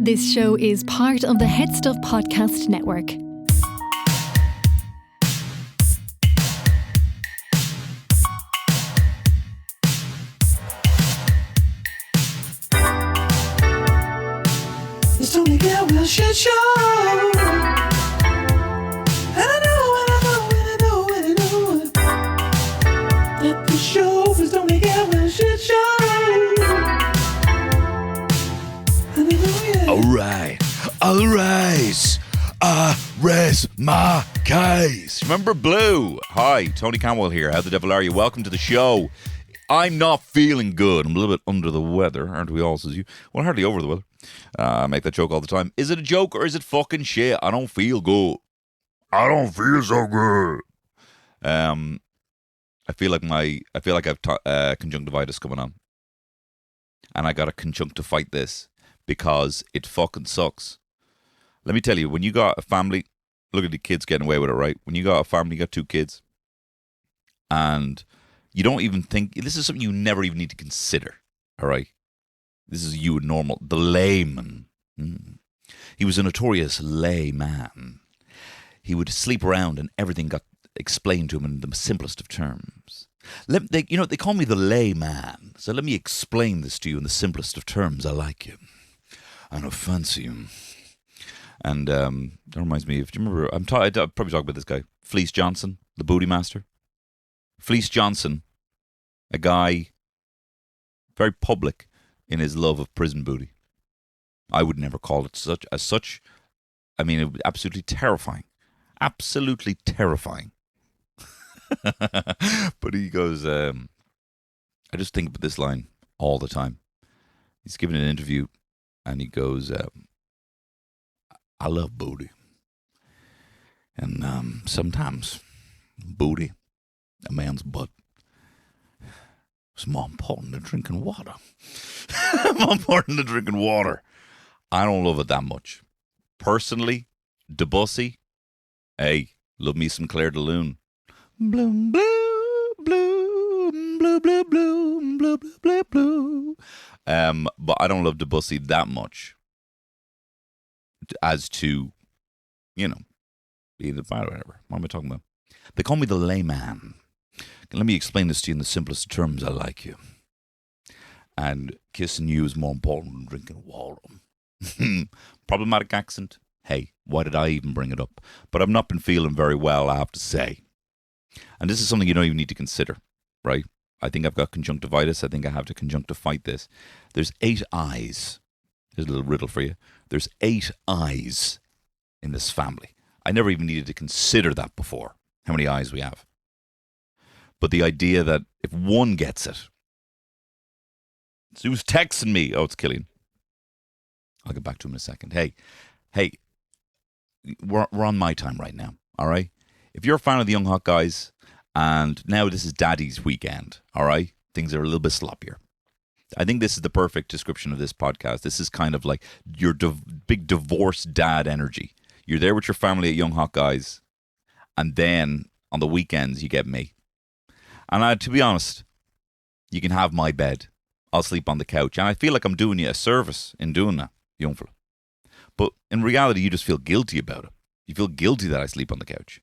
This show is part of the Head Stuff Podcast Network. It's Tony Galway shit show. And I know that the show is Tony Galway shit show. And I know, yeah. All right. Rest my case. Remember Blue? Hi, Tony Campbell here. How the devil are you? Welcome to the show. I'm not feeling good. I'm a little bit under the weather, aren't we all, says you? Well, hardly over the weather. I make that joke all the time. Is it a joke or is it fucking shit? I don't feel good. I don't feel so good. I feel like I've conjunctivitis coming on. And I got a conjunct fight this because it fucking sucks. Let me tell you, when you got a family, look at the kids getting away with it, right? When you got a family, you got two kids, and you don't even think, this is something you never even need to consider, all right? This is you normal. The Layman. He was a notorious layman. He would sleep around and everything got explained to him in the simplest of terms. They call me the Layman, so let me explain this to you in the simplest of terms. I like you. I don't fancy you. And that reminds me, if you remember, I'll probably talk about this guy, Fleece Johnson, the booty master. Fleece Johnson, a guy very public in his love of prison booty. I would never call it such. I mean, it would be absolutely terrifying. Absolutely terrifying. But he goes, I just think about this line all the time. He's giving an interview and he goes, I love booty. And sometimes booty, a man's butt, is more important than drinking water. More important than drinking water. I don't love it that much. Personally, DeBussy, hey, love me some Claire de Lune. Bloom, blue, bloom, blue, blue, bloom, blue, blue, blue, blue. But I don't love Debussy that much. As to, either bad or whatever. What am I talking about? They call me the Layman. Let me explain this to you in the simplest terms. I like you. And kissing you is more important than drinking water. Problematic accent. Hey, why did I even bring it up? But I've not been feeling very well, I have to say. And this is something you don't even need to consider, right? I think I've got conjunctivitis. I think I have to conjunctifight this. There's 8 eyes. Here's a little riddle for you. There's 8 eyes in this family. I never even needed to consider that before, how many eyes we have. But the idea that if one gets it, so who's texting me? Oh, it's Killian. I'll get back to him in a second. Hey, we're on my time right now, all right? If you're a fan of the Young Hot Guys, and now this is Daddy's weekend, all right? Things are a little bit sloppier. I think this is the perfect description of this podcast. This is kind of like your big divorced dad energy. You're there with your family at Young Hot Guys, and then on the weekends you get me. And to be honest, you can have my bed. I'll sleep on the couch. And I feel like I'm doing you a service in doing that, young fella. But in reality, you just feel guilty about it. You feel guilty that I sleep on the couch.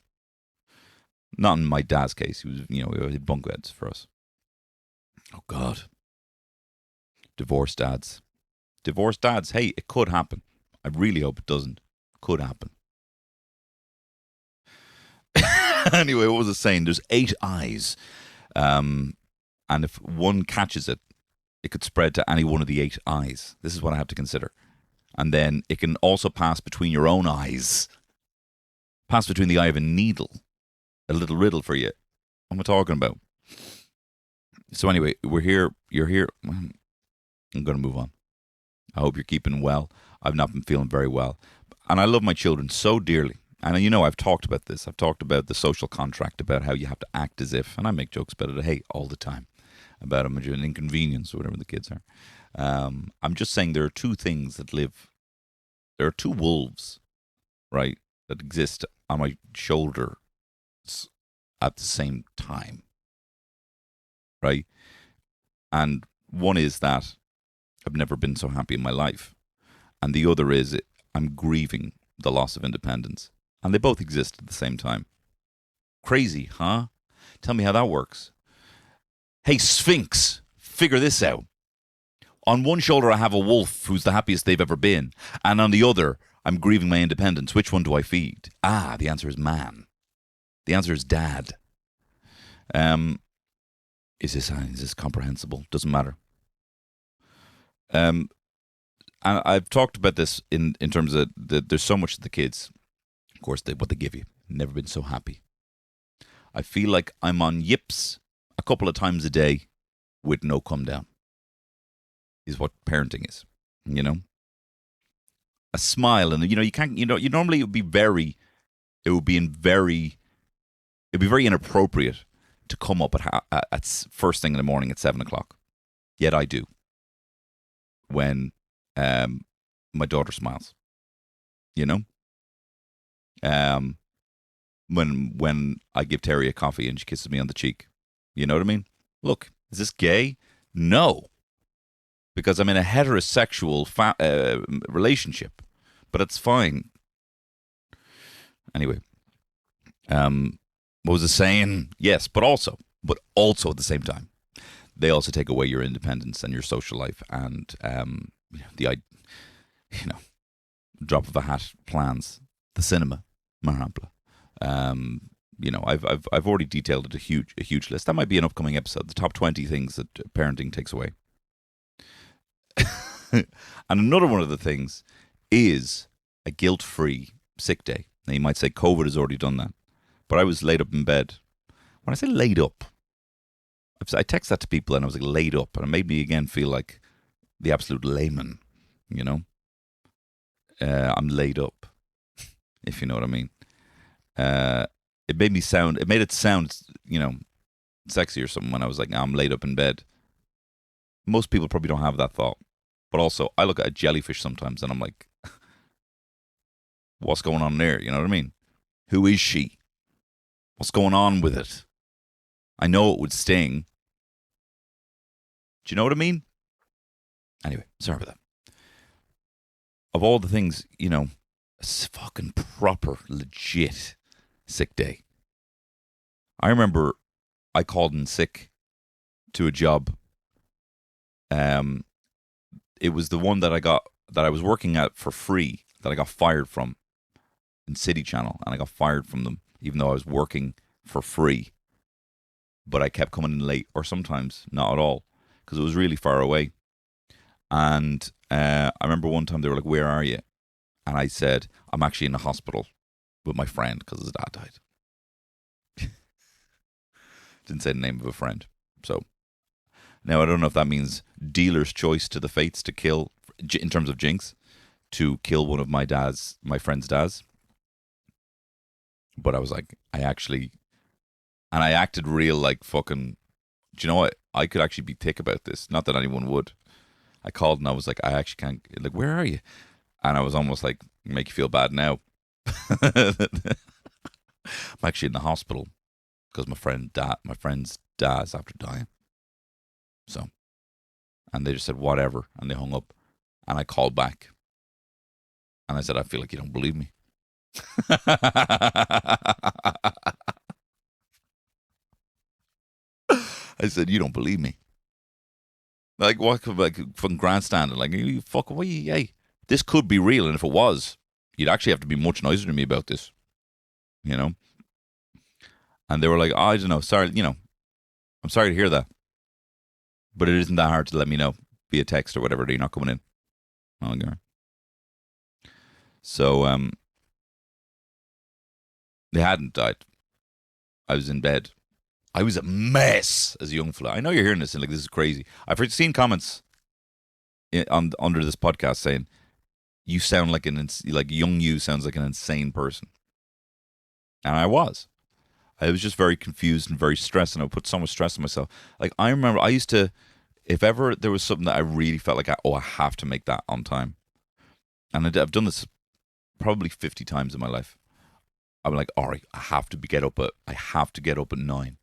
Not in my dad's case. He was, we had bunk beds for us. Oh, God. Divorced dads. Divorced dads. Hey, it could happen. I really hope it doesn't. Could happen. Anyway, what was I saying? There's 8 eyes. And if one catches it, it could spread to any one of the 8 eyes. This is what I have to consider. And then it can also pass between your own eyes. Pass between the eye of a needle. A little riddle for you. What am I talking about? So anyway, we're here. You're here. I'm going to move on. I hope you're keeping well. I've not been feeling very well. And I love my children so dearly. And I've talked about this. I've talked about the social contract, about how you have to act as if, and I make jokes about it, hey, all the time, about an inconvenience or whatever the kids are. I'm just saying there are 2 things that live. There are 2 wolves, right, that exist on my shoulder at the same time, right? And one is that I've never been so happy in my life. and the other is I'm grieving the loss of independence. And they both exist at the same time. Crazy, huh? Tell me how that works. Hey, Sphinx, figure this out. On one shoulder, I have a wolf who's the happiest they've ever been. And on the other, I'm grieving my independence. Which one do I feed? The answer is man. The answer is dad. Is this comprehensible? Doesn't matter. And I've talked about this in terms of there's so much to the kids. Of course, what they give you. Never been so happy. I feel like I'm on yips a couple of times a day with no come down. Is what parenting is, you know. A smile, and you can't, you normally it'd be very inappropriate to come up at first thing in the morning at 7:00. Yet I do. When my daughter smiles, you know. When I give Terry a coffee and she kisses me on the cheek, you know what I mean? Look, is this gay? No. Because I'm in a heterosexual relationship, but it's fine. Anyway, what was I saying? Yes, but also at the same time, they also take away your independence and your social life and drop of a hat plans, the cinema, marhample. I've already detailed it a huge list. That might be an upcoming episode. The top 20 things that parenting takes away. And another one of the things is a guilt-free sick day. Now you might say COVID has already done that, but I was laid up in bed. When I say laid up, I text that to people and I was like laid up, and it made me again feel like the absolute layman, you know. I'm laid up, if you know what I mean. It made it sound, sexy or something when I was like, I'm laid up in bed. Most people probably don't have that thought. But also, I look at a jellyfish sometimes and I'm like, what's going on there? You know what I mean? Who is she? What's going on with it? I know it would sting. Do you know what I mean? Anyway, sorry about that. Of all the things, a fucking proper, legit sick day. I remember I called in sick to a job. It was the one that I was working at for free, that I got fired from in City Channel, and I got fired from them even though I was working for free. But I kept coming in late, or sometimes not at all, because it was really far away. And I remember one time they were like, "Where are you?" And I said, "I'm actually in the hospital with my friend because his dad died." Didn't say the name of a friend. So now I don't know if that means dealer's choice to the fates to kill, in terms of jinx, to kill one of my friend's dads. But I was like, I acted real like fucking, do you know what? I could actually be thick about this. Not that anyone would. I called and I was like, I actually can't, like, where are you? And I was almost like, make you feel bad now. I'm actually in the hospital because my friend's dad's after dying. So, and they just said, whatever. And they hung up. And I called back. And I said, I feel like you don't believe me. I said, you don't believe me. Like, what, like, from grandstanding, like, you fuck away, hey, this could be real, and if it was, you'd actually have to be much nicer to me about this, you know? And they were like, I don't know, sorry, I'm sorry to hear that, but it isn't that hard to let me know via text or whatever that you're not coming in. Okay. So, they hadn't died. I was in bed. I was a mess as a young fella. I know you're hearing this and like, this is crazy. I've seen comments under this podcast saying, you sound like young you sounds like an insane person. And I was just very confused and very stressed, and I would put so much stress on myself. Like, I remember I used to, if ever there was something that I really felt like, I have to make that on time. And I've done this probably 50 times in my life. I'm like, all right, I have to get up at 9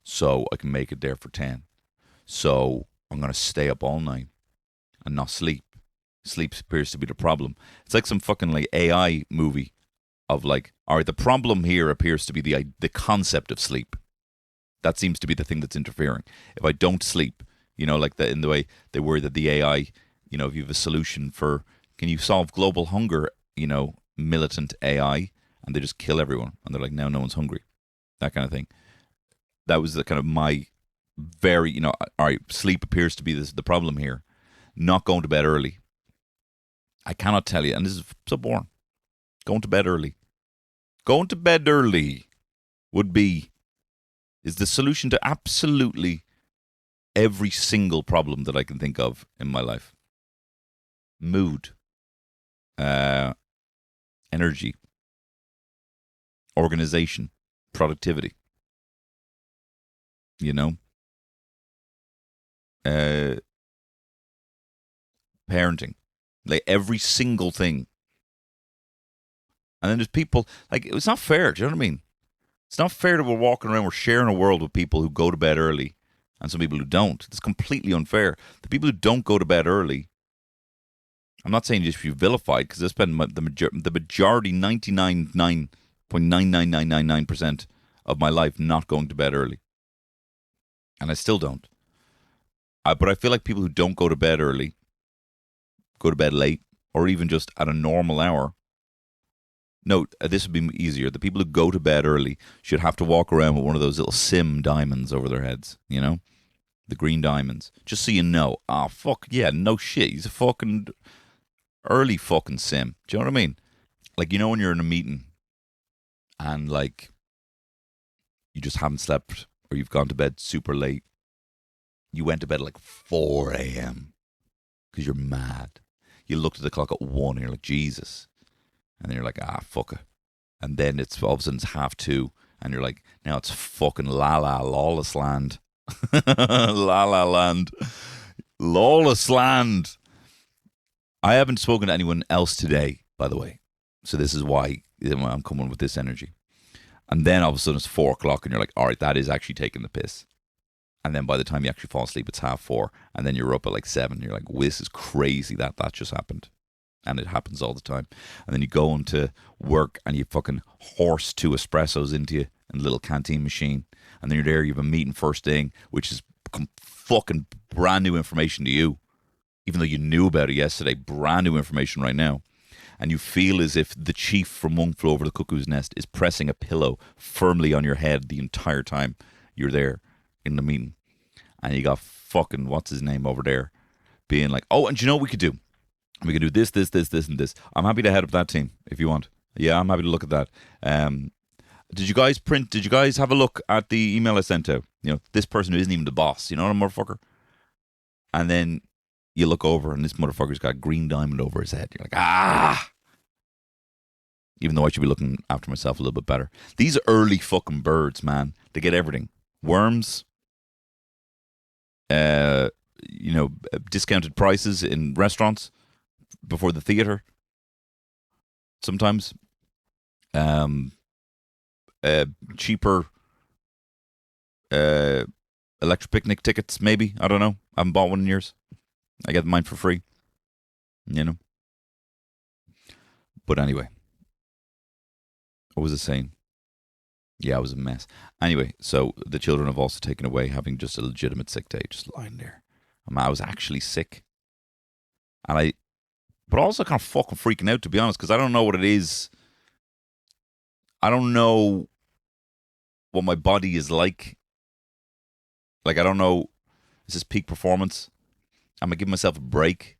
so I can make it there for 10. So I'm going to stay up all night and not sleep Sleep appears to be the problem. It's like some fucking like AI movie of like, all right, the problem here appears to be the concept of sleep. That seems to be the thing that's interfering. If I don't sleep, like in the way they worry that the AI, if you have a solution for, can you solve global hunger, militant AI, and they just kill everyone, and they're like, now no one's hungry, that kind of thing. That was the kind of my very, all right, sleep appears to be the problem here. Not going to bed early. I cannot tell you, and this is so boring. Going to bed early. Going to bed early is the solution to absolutely every single problem that I can think of in my life. Mood. Energy. Organization. Productivity. Parenting. Like every single thing. And then there's people, like, it's not fair. Do you know what I mean? It's not fair that we're walking around, we're sharing a world with people who go to bed early and some people who don't. It's completely unfair. The people who don't go to bed early, I'm not saying just you vilified, because I spend the majority, 99.99999% of my life not going to bed early. And I still don't. But I feel like people who don't go to bed early, go to bed late, or even just at a normal hour. No, this would be easier. The people who go to bed early should have to walk around with one of those little sim diamonds over their heads, the green diamonds. Just so you know, fuck, yeah, no shit, he's a fucking early fucking sim. Do you know what I mean? Like, when you're in a meeting and, like, you just haven't slept or you've gone to bed super late. You went to bed at like 4 a.m. because you're mad. You looked at the clock at 1 and you're like, Jesus. And then you're like, fuck it. And then it's all of a sudden it's 2:30 and you're like, now it's fucking lawless land. La land. Lawless land. I haven't spoken to anyone else today, by the way. So this is why I'm coming with this energy. And then all of a sudden it's 4 o'clock and you're like, all right, that is actually taking the piss. And then by the time you actually fall asleep, it's 4:30. And then you're up at like 7. You're like, this is crazy that just happened. And it happens all the time. And then you go into work and you fucking horse 2 espressos into you in a little canteen machine. And then you're there, you have a meeting first thing, which is fucking brand new information to you. Even though you knew about it yesterday, brand new information right now. And you feel as if the chief from One Flew Over the Cuckoo's Nest is pressing a pillow firmly on your head the entire time you're there in the meeting. And you got fucking, what's his name over there, being like, oh, and you know what we could do? We can do this, this, this, this, and this. I'm happy to head up that team if you want. Yeah, I'm happy to look at that. Did you guys have a look at the email I sent out? This person who isn't even the boss, what a motherfucker? And then you look over and this motherfucker's got a green diamond over his head. You're like, even though I should be looking after myself a little bit better. These early fucking birds, man, they get everything. Worms, discounted prices in restaurants before the theater. Sometimes, cheaper electric picnic tickets. Maybe, I don't know. I haven't bought one in years. I get mine for free. But anyway, what was I saying? Yeah, I was a mess. Anyway, so the children have also taken away having just a legitimate sick day, just lying there. I was actually sick. But also kind of fucking freaking out, to be honest, because I don't know what it is. I don't know what my body is like. Like, I don't know, is this peak performance? I'm going to give myself a break.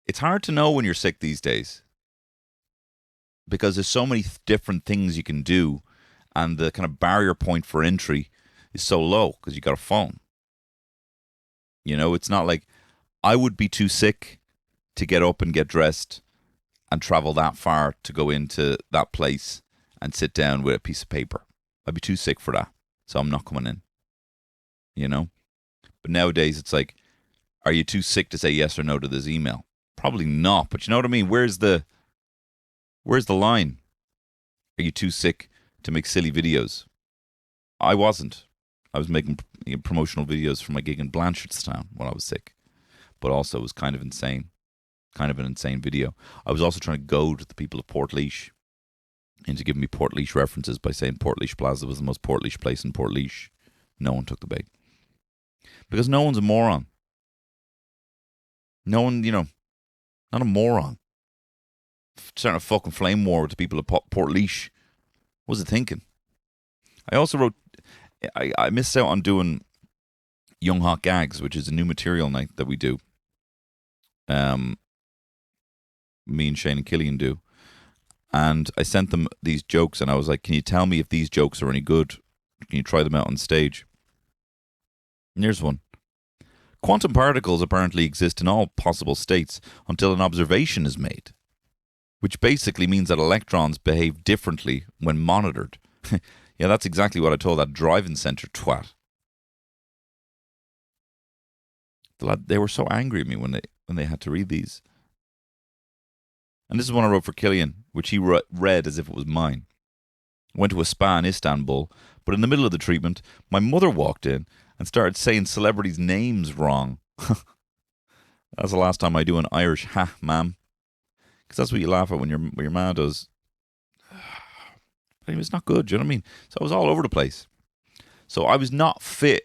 It's hard to know when you're sick these days. Because there's so many different things you can do. And the kind of barrier point for entry is so low because you got a phone. It's not like I would be too sick to get up and get dressed and travel that far to go into that place and sit down with a piece of paper. I'd be too sick for that. So I'm not coming in. But nowadays it's like, are you too sick to say yes or no to this email? Probably not. But you know what I mean? Where's the line? Are you too sick to make silly videos? I wasn't. I was making promotional videos for my gig in Blanchardstown when I was sick. But also it was kind of insane. kind of an insane video. I was also trying to goad the people of Portlaoise into giving me Portlaoise references by saying Portlaoise Plaza was the most Portlaoise place in Portlaoise. No one took the bait. Because no one's a moron. No one, not a moron. Starting a fucking flame war with the people of Portlaoise. What was it thinking? I also wrote, I missed out on doing Young Hot Gags, which is a new material night that we do. Me and Shane and Killian do. And I sent them these jokes and I was like, can you tell me if these jokes are any good? Can you try them out on stage? And here's one. Quantum particles apparently exist in all possible states until an observation is made, which basically means that electrons behave differently when monitored. Yeah, that's exactly what I told that driving centre twat. They were so angry at me when they had to read these. And this is one I wrote for Killian, which he read as if it was mine. Went to a spa in Istanbul, but in the middle of the treatment, my mother walked in and started saying celebrities' names wrong. That's the last time I do an Irish "ha, ma'am," because that's what you laugh at when your ma does. But it's not good, do you know what I mean? So I was all over the place. So I was not fit.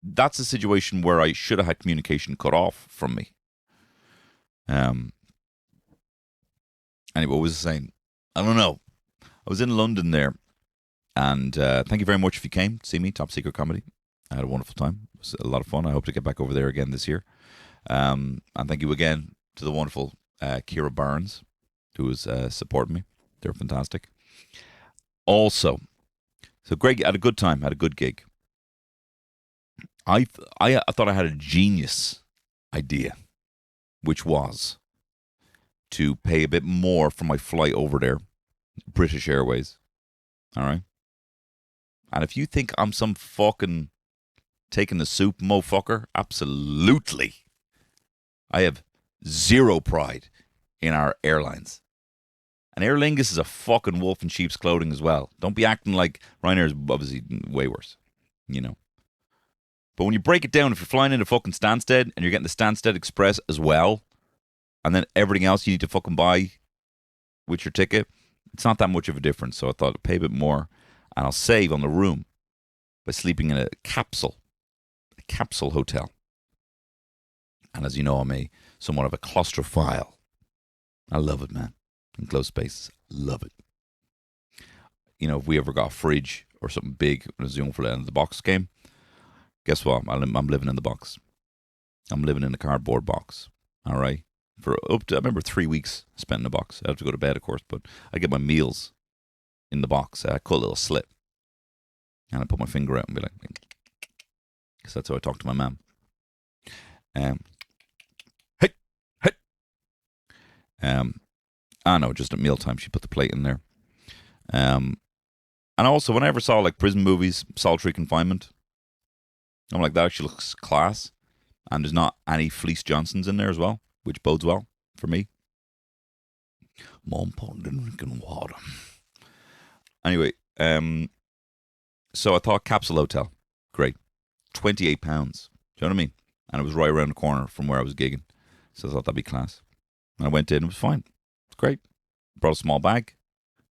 That's a situation where I should have had communication cut off from me. Anyway, what was I saying? I don't know. I was in London there, and thank you very much if you came to see me, Top Secret Comedy. I had a wonderful time. It was a lot of fun. I hope to get back over there again this year. And thank you again to the wonderful Ciara Barnes, who was supporting me. They were fantastic. Also, so Greg had a good time, had a good gig. I thought I had a genius idea, which was to pay a bit more for my flight over there, British Airways. All right? And if you think I'm some fucking taking the soup motherfucker, absolutely. I have zero pride in our airlines. And Aer Lingus is a fucking wolf in sheep's clothing as well. Don't be acting like Ryanair is obviously way worse, But when you break it down, if you're flying into fucking Stansted and you're getting the Stansted Express as well, and then everything else you need to fucking buy with your ticket, it's not that much of a difference. So I thought I'd pay a bit more and I'll save on the room by sleeping in a capsule hotel. And as you know, I'm somewhat of a claustrophile. I love it, man. In close spaces, love it. If we ever got a fridge or something big when I was young for the box game, guess what? I'm living in the box. I'm living in a cardboard box. All right. For I remember 3 weeks spent in the box. I have to go to bed, of course, but I get my meals in the box. I cut a little slit, and I put my finger out and be like, because that's how I talk to my mum. Hey. No, just at mealtime she put the plate in there. And also, when I ever saw like prison movies, solitary confinement, I'm like, that actually looks class. And there's not any Fleece Johnsons in there as well, which bodes well for me. Mom pond drinking water. Anyway, so I thought capsule hotel, great, £28. Do you know what I mean? And it was right around the corner from where I was gigging, so I thought that'd be class. And I went in, it was fine, it's great. Brought a small bag,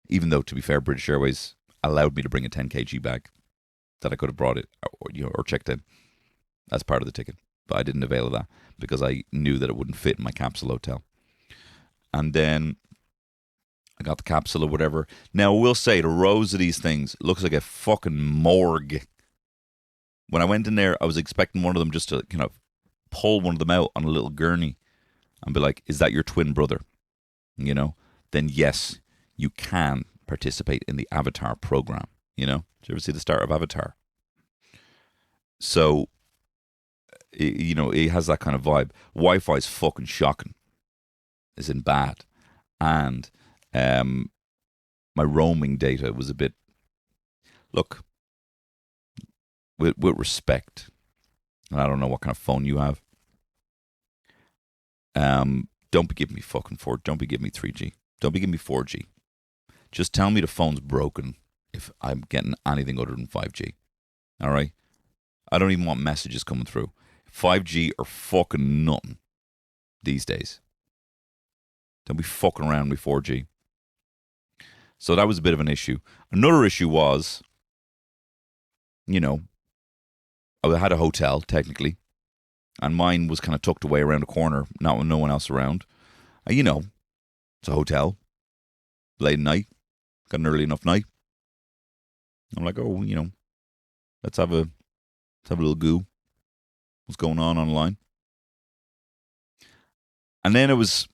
even though, to be fair, British Airways allowed me to bring a 10 kg bag that I could have brought it or checked in as part of the ticket. But I didn't avail of that because I knew that it wouldn't fit in my capsule hotel. And then I got the capsule or whatever. Now, I will say, the rows of these things looks like a fucking morgue. When I went in there, I was expecting one of them just to kind of pull one of them out on a little gurney and be like, is that your twin brother? Then yes, you can participate in the Avatar program. Did you ever see the start of Avatar? So, it has that kind of vibe. Wi-Fi is fucking shocking. It's in bad. And my roaming data was a bit... Look, with respect, and I don't know what kind of phone you have, don't be giving me fucking 4G. Don't be giving me 3G. Don't be giving me 4G. Just tell me the phone's broken if I'm getting anything other than 5G. All right? I don't even want messages coming through. 5G or fucking nothing. these days. Don't be fucking around with 4G. So that was a bit of an issue. Another issue was, you know, I had a hotel, technically, and mine was kind of tucked away around a corner, not with no one else around. And, you know, it's a hotel, late at night, got an early enough night. I'm like, oh, you know, let's have a little goo. What's going on online? And then it was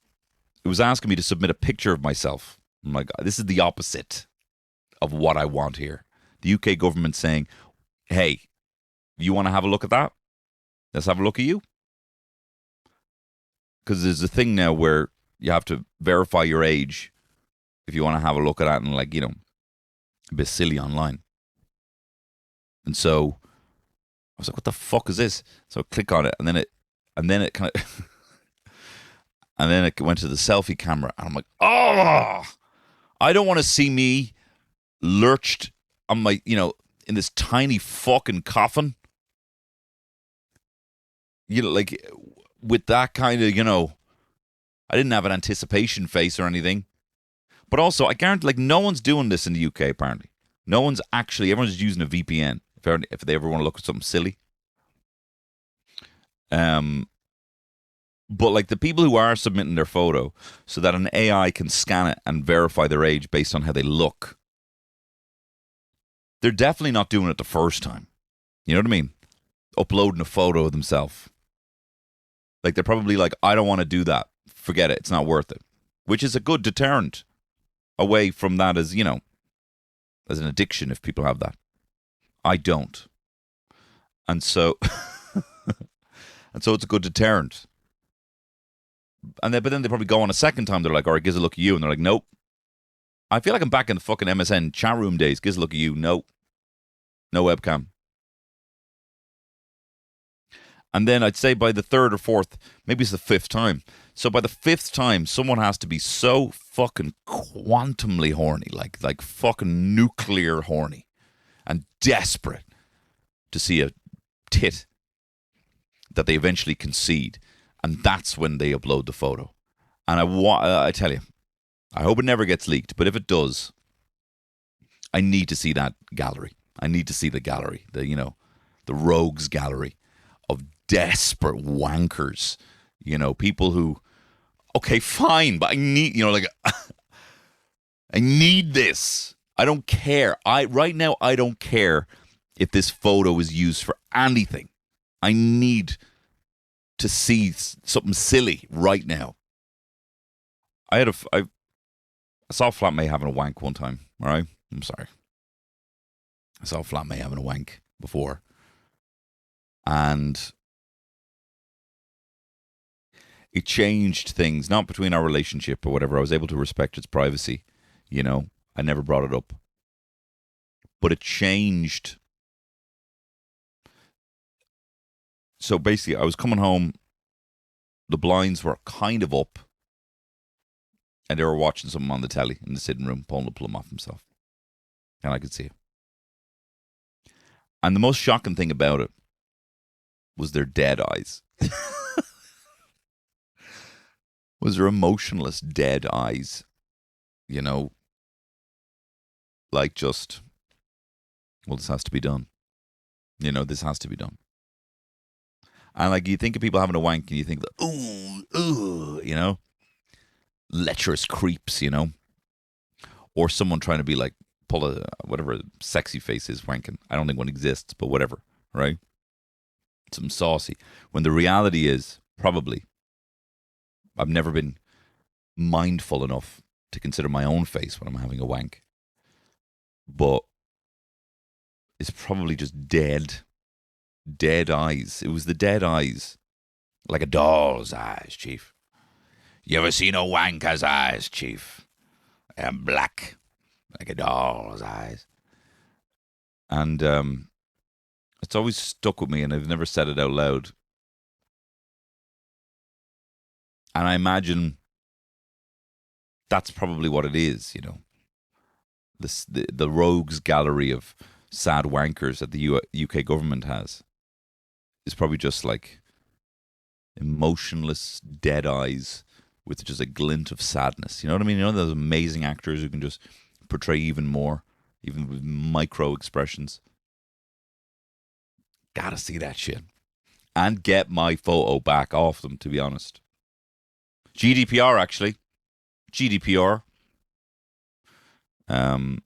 asking me to submit a picture of myself. I'm like, this is the opposite of what I want here. The UK government saying, hey, you want to have a look at that? Let's have a look at you. Because there's a thing now where you have to verify your age if you want to have a look at that, and, like, you know, a bit silly online. And so I was like, what the fuck is this? So I click on it, and then it kind of and then it went to the selfie camera, and I'm like, oh, I don't want to see me lurched on my, you know, in this tiny fucking coffin. You know, like, with that kind of, you know, I didn't have an anticipation face or anything. But also, I guarantee, like, no one's doing this in the UK, apparently. No one's actually, everyone's using a VPN if they ever want to look at something silly. But, like, the people who are submitting their photo so that an AI can scan it and verify their age based on how they look, they're definitely not doing it the first time. You know what I mean? Uploading a photo of themselves. Like, they're probably like, I don't want to do that. Forget it. It's not worth it. Which is a good deterrent away from that as, you know, as an addiction if people have that. I don't. And so, and so it's a good deterrent. And then, but then they probably go on a second time. They're like, all right, gives a look at you. And they're like, nope. I feel like I'm back in the fucking MSN chat room days. Gives a look at you. Nope. No webcam. And then I'd say by the third or fourth, maybe it's the fifth time. So by the fifth time, someone has to be so fucking quantumly horny, like fucking nuclear horny, and desperate to see a tit that they eventually concede. And that's when they upload the photo. And I tell you, I hope it never gets leaked. But if it does, I need to see that gallery. I need to see the gallery, the rogues gallery of desperate wankers, you know, people who, okay, fine, but I need, you know, like, I need this. I don't care. Right now, I don't care if this photo is used for anything. I need to see something silly right now. I saw a flatmate having a wank one time, all right? I'm sorry. I saw a flatmate having a wank before. And it changed things, not between our relationship or whatever. I was able to respect its privacy, you know. I never brought it up. But it changed. So basically, I was coming home. The blinds were kind of up. And they were watching something on the telly in the sitting room, pulling the plum off himself. And I could see it. And the most shocking thing about it was their dead eyes. Was their emotionless dead eyes. You know, like just, well, this has to be done. You know, this has to be done. And like, you think of people having a wank and you think, ooh, you know, lecherous creeps, you know, or someone trying to be like, pull a, whatever sexy face is wanking. I don't think one exists, but whatever, right? Some saucy. When the reality is, probably, I've never been mindful enough to consider my own face when I'm having a wank. But it's probably just dead eyes. It was the dead eyes. Like a doll's eyes, Chief. You ever seen a wanker's eyes, Chief? And black, like a doll's eyes. And it's always stuck with me, and I've never said it out loud. And I imagine that's probably what it is, you know. The rogues gallery of sad wankers that the UK government has is probably just like emotionless, dead eyes with just a glint of sadness. You know what I mean? You know those amazing actors who can just portray even more, even with micro expressions. Gotta see that shit. And get my photo back off them, to be honest. GDPR, actually. GDPR. I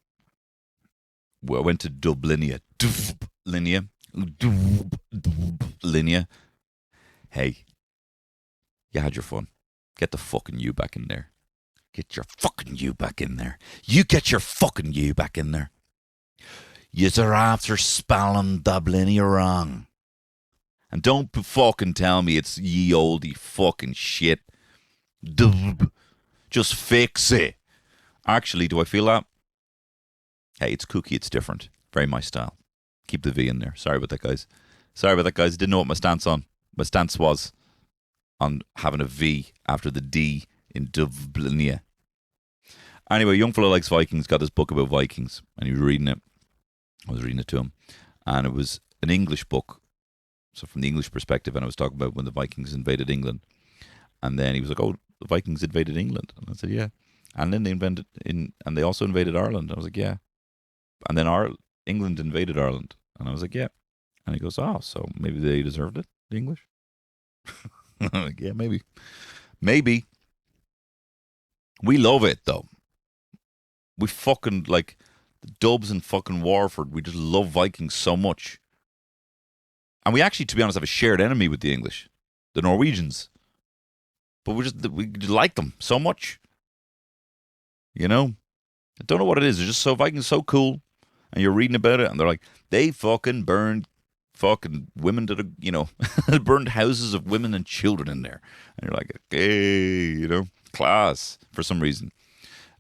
went to Dublinia. Linia. Hey, you had your fun. Get the fucking you back in there. Get your fucking you back in there. You get your fucking you back in there. You're after spelling Dublinia wrong. And don't fucking tell me it's ye olde fucking shit. Just fix it. Actually, do I feel that? Hey, it's kooky, it's different. Very my style. Keep the V in there. Sorry about that, guys. Didn't know what my stance was on having a V after the D in Dublinia. Anyway, young fellow likes Vikings, got this book about Vikings, and he was reading it. I was reading it to him. And it was an English book. So from the English perspective, and I was talking about when the Vikings invaded England. And then he was like, oh, the Vikings invaded England. And I said, yeah. And then they also invaded Ireland. I was like, yeah. And then England invaded Ireland. And I was like, yeah. And he goes, oh, so maybe they deserved it, the English? I'm like, yeah, maybe. Maybe. We love it, though. We fucking, like, the Dubs in fucking Waterford, we just love Vikings so much. And we actually, to be honest, have a shared enemy with the English, the Norwegians. But we like them so much. You know? I don't know what it is. They're just so Vikings so cool. And you're reading about it, and they're like, they fucking burned fucking women to the, you know, burned houses of women and children in there. And you're like, okay, you know, class for some reason.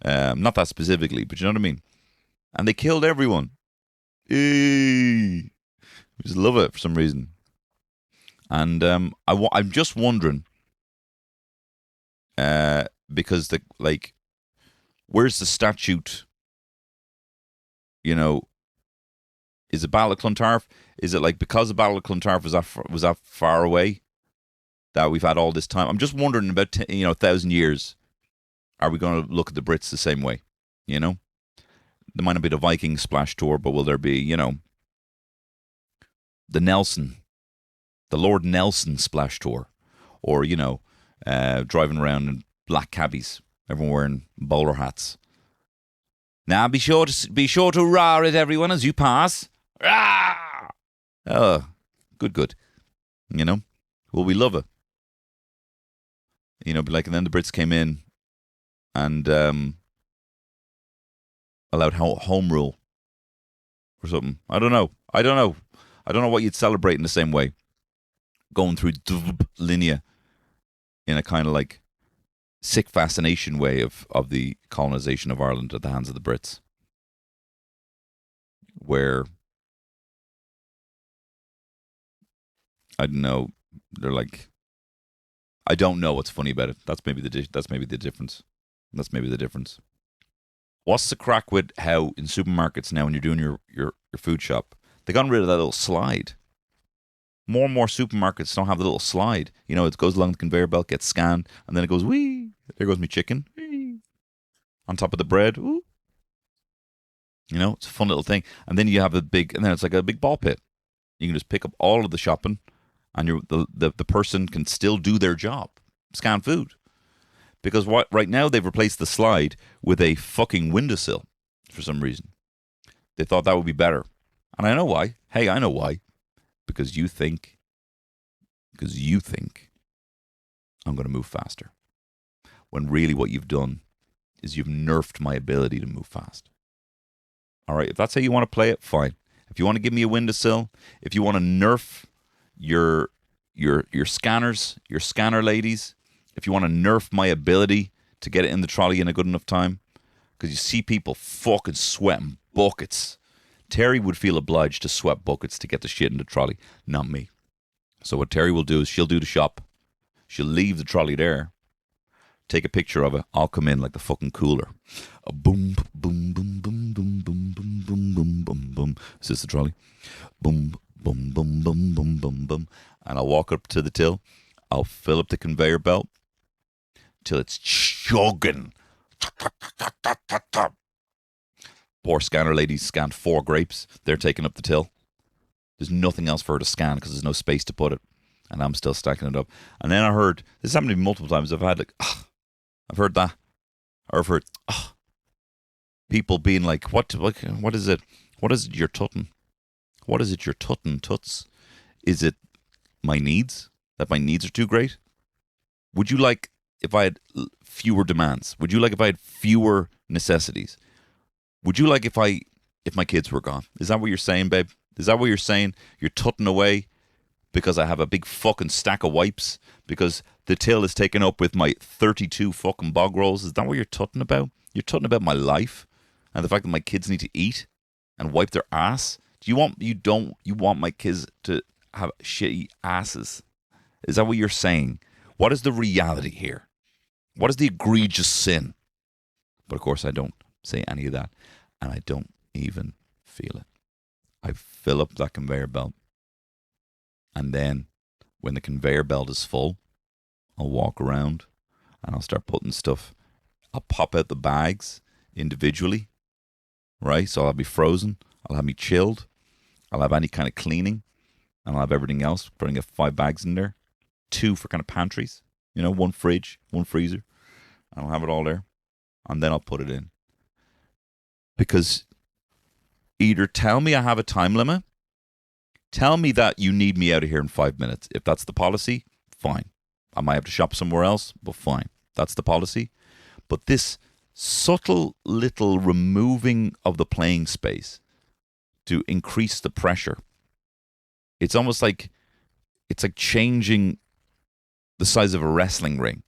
Not that specifically, but you know what I mean? And they killed everyone. We just love it for some reason. And I'm just wondering, because where's the statute? You know, is it Battle of Clontarf? Is it like because the Battle of Clontarf was that far away that we've had all this time? I'm just wondering about 1,000 years. Are we going to look at the Brits the same way? You know, there might not be the Viking splash tour, but will there be, you know, the Lord Nelson splash tour, or you know, driving around in black cabbies, everyone wearing bowler hats. Now be sure to roar at everyone as you pass. Rah! Oh, good. You know, well, we love it. You know, but like, and then the Brits came in and allowed home rule or something. I don't know what you'd celebrate in the same way. Going through Dublinia in a kind of like sick fascination way of the colonization of Ireland at the hands of the Brits, where I don't know, they're like, I don't know what's funny about it. That's maybe the difference. What's the crack with how in supermarkets now when you're doing your food shop, they got rid of that little slide? More and more supermarkets don't have the little slide. You know, it goes along the conveyor belt, gets scanned, and then it goes, wee, there goes me chicken. Wee. On top of the bread. Ooh. You know, it's a fun little thing. And then you have and then it's like a big ball pit. You can just pick up all of the shopping, and the person can still do their job. Scan food. Because right now they've replaced the slide with a fucking windowsill for some reason. They thought that would be better. And I know why. Hey, I know why. Because you think I'm going to move faster. When really what you've done is you've nerfed my ability to move fast. All right, if that's how you want to play it, fine. If you want to give me a windowsill, if you want to nerf your scanners, your scanner ladies, if you want to nerf my ability to get it in the trolley in a good enough time, because you see people fucking sweating buckets. Terry would feel obliged to sweat buckets to get the shit in the trolley, not me. So what Terry will do is she'll do the shop. She'll leave the trolley there, take a picture of it. I'll come in like the fucking cooler. A boom, boom, boom, boom, boom, boom, boom, boom, boom, boom, boom. Is this the trolley? Boom, boom, boom, boom, boom, boom, boom. And I'll walk up to the till I'll fill up the conveyor belt till it's chugging. Poor scanner lady scanned 4 grapes. They're taking up the till. There's nothing else for her to scan because there's no space to put it. And I'm still stacking it up. And then I heard, this happened to me multiple times. I've had I've heard that. Or I've heard, people being like, what is it? What is it you're tutting? What is it you're tutting, tuts? Is it my needs? That my needs are too great? Would you like if I had fewer demands? Would you like if I had fewer necessities? Would you like if my kids were gone? Is that what you're saying, babe? Is that what you're saying? You're tutting away because I have a big fucking stack of wipes? Because the till is taken up with my 32 fucking bog rolls? Is that what you're tutting about? You're tutting about my life and the fact that my kids need to eat and wipe their ass? You want my kids to have shitty asses? Is that what you're saying? What is the reality here? What is the egregious sin? But of course I don't say any of that, and I don't even feel it. I fill up that conveyor belt, and then when the conveyor belt is full, I'll walk around and I'll start putting stuff. I'll pop out the bags individually, right? So I'll be frozen, I'll have me chilled, I'll have any kind of cleaning, and I'll have everything else, putting 5 bags in there, 2 for kind of pantries, 1 fridge, 1 freezer, and I'll have it all there, and then I'll put it in. Because either tell me I have a time limit, tell me that you need me out of here in 5 minutes. If that's the policy, fine. I might have to shop somewhere else, but fine. That's the policy. But this subtle little removing of the playing space to increase the pressure, it's almost like changing the size of a wrestling ring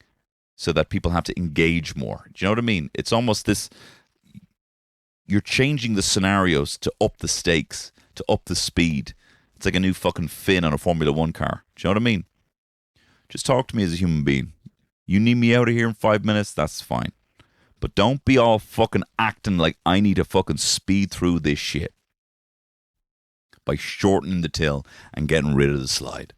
so that people have to engage more. Do you know what I mean? It's almost this, you're changing the scenarios to up the stakes, to up the speed. It's like a new fucking fin on a Formula 1 car. Do you know what I mean? Just talk to me as a human being. You need me out of here in 5 minutes, that's fine. But don't be all fucking acting like I need to fucking speed through this shit by shortening the till and getting rid of the slide.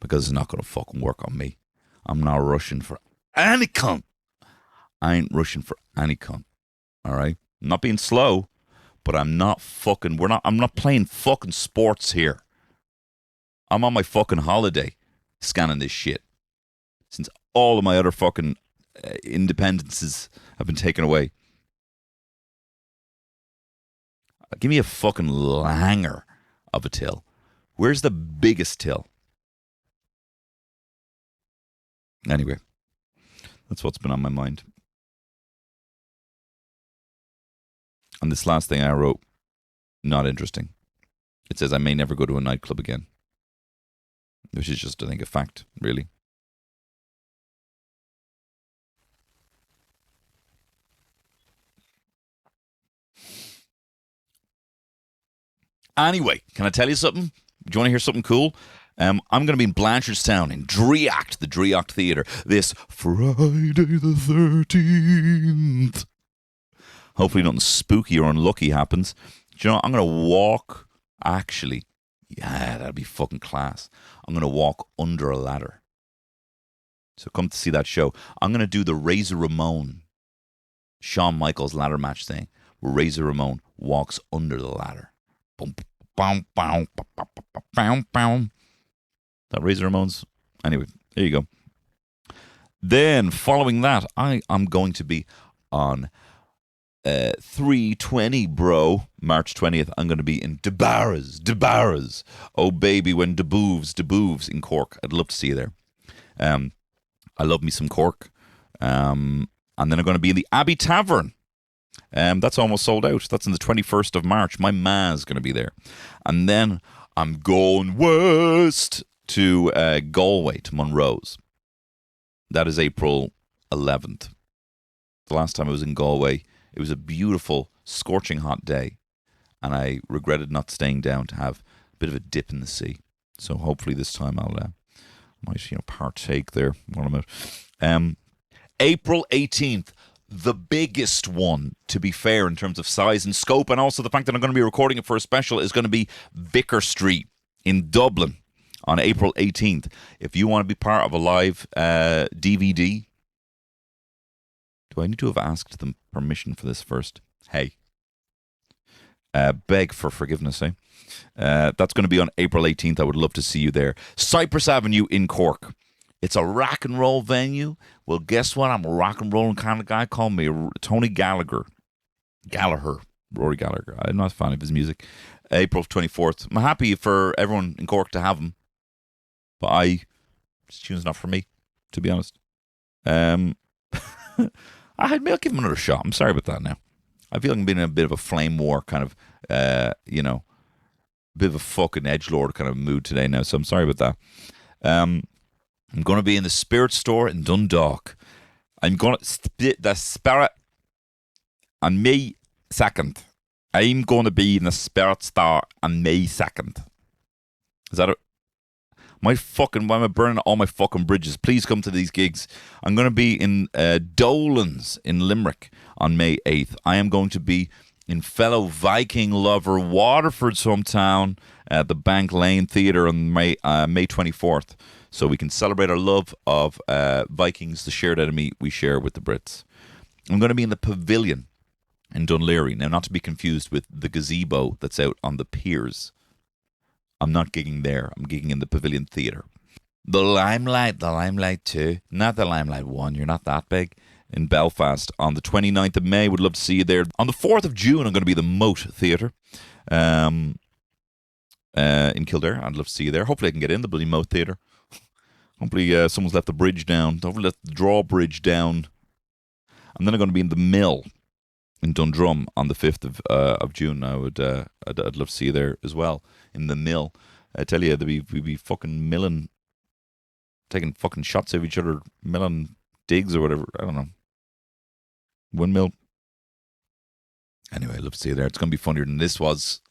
Because it's not going to fucking work on me. I'm not rushing for any cunt. I ain't rushing for any cunt. Alright? I'm not being slow, but I'm not playing fucking sports here. I'm on my fucking holiday scanning this shit. Since all of my other fucking independences have been taken away. Give me a fucking langer of a till. Where's the biggest till? Anyway, that's what's been on my mind. And this last thing I wrote, not interesting. It says I may never go to a nightclub again. Which is just, I think, a fact, really. Anyway, can I tell you something? Do you want to hear something cool? I'm going to be in Blanchardstown in Draiocht, the Draiocht Theatre, this Friday the 13th. Hopefully nothing spooky or unlucky happens. Do you know, I'm going to walk, actually, yeah, that'd be fucking class. I'm going to walk under a ladder. So come to see that show. I'm going to do the Razor Ramon, Shawn Michaels ladder match thing, where Razor Ramon walks under the ladder. Boom, boom, boom, boom, boom, boom. That Razor Ramon's. Anyway, there you go. Then, following that, I am going to be on 3/20, bro. March 20th, I'm going to be in DeBarras. Oh, baby, when DeBoves in Cork. I'd love to see you there. I love me some Cork. And then I'm going to be in the Abbey Tavern. That's almost sold out. That's on the 21st of March. My ma's going to be there. And then I'm going west to Galway, to Monroe's. That is April 11th. The last time I was in Galway, it was a beautiful, scorching hot day. And I regretted not staying down to have a bit of a dip in the sea. So hopefully this time I'll might partake there. April 18th. The biggest one, to be fair, in terms of size and scope, and also the fact that I'm going to be recording it for a special, is going to be Vicar Street in Dublin on April 18th. If you want to be part of a live DVD, do I need to have asked them permission for this first? Hey. Beg for forgiveness, eh? That's going to be on April 18th. I would love to see you there. Cyprus Avenue in Cork. It's a rock and roll venue. Well, guess what? I'm a rock and rolling kind of guy. Call me Tony Gallagher. Rory Gallagher. I'm not a fan of his music. April 24th. I'm happy for everyone in Cork to have him. But this tune's not for me, to be honest. I'll give him another shot. I'm sorry about that now. I feel like I'm being in a bit of a flame war kind of, bit of a fucking edgelord kind of mood today now. So I'm sorry about that. I'm going to be in the Spirit Store in Dundalk. I'm going to split the Spirit on May 2nd. I'm going to be in the Spirit Store on May 2nd. Is that it? Why am I burning all my fucking bridges? Please come to these gigs. I'm going to be in Dolan's in Limerick on May 8th. I am going to be in fellow Viking lover Waterford's hometown at the Bank Lane Theatre on May 24th. So we can celebrate our love of Vikings, the shared enemy we share with the Brits. I'm going to be in the Pavillion in Dunleary. Now, not to be confused with the gazebo that's out on the piers. I'm not gigging there. I'm gigging in the Pavillion Theatre. The Limelight 2. Not the Limelight 1. You're not that big. In Belfast on the 29th of May. Would love to see you there. On the 4th of June, I'm going to be at the Moat Theatre in Kildare. I'd love to see you there. Hopefully I can get in the bloody Moat Theatre. Hopefully someone's left the bridge down. Don't let the drawbridge down. And then I'm going to be in the Mill in Dundrum on the 5th of June. I'd love to see you there as well. In the Mill. I tell you, we'd be fucking milling, taking fucking shots of each other, milling digs or whatever. I don't know. Windmill. Anyway, I'd love to see you there. It's going to be funnier than this was.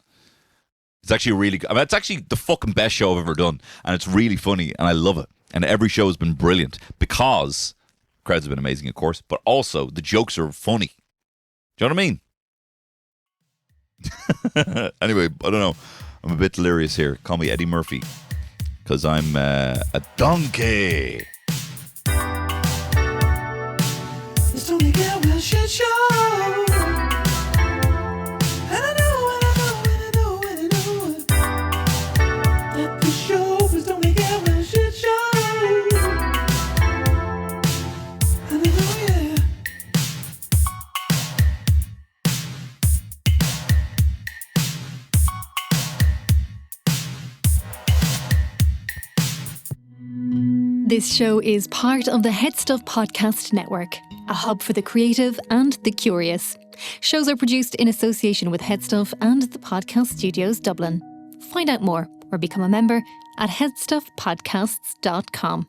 It's actually it's actually the fucking best show I've ever done. And it's really funny and I love it. And every show has been brilliant because crowds have been amazing, of course, but also the jokes are funny. Do you know what I mean? Anyway, I don't know. I'm a bit delirious here. Call me Eddie Murphy because I'm a donkey. It's only get well shit show. And I know that the show is only get well shit show. And I know, yeah. This show is part of the Head Stuff Podcast Network, a hub for the creative and the curious. Shows are produced in association with Head Stuff and the Podcast Studios Dublin. Find out more or become a member at headstuffpodcasts.com.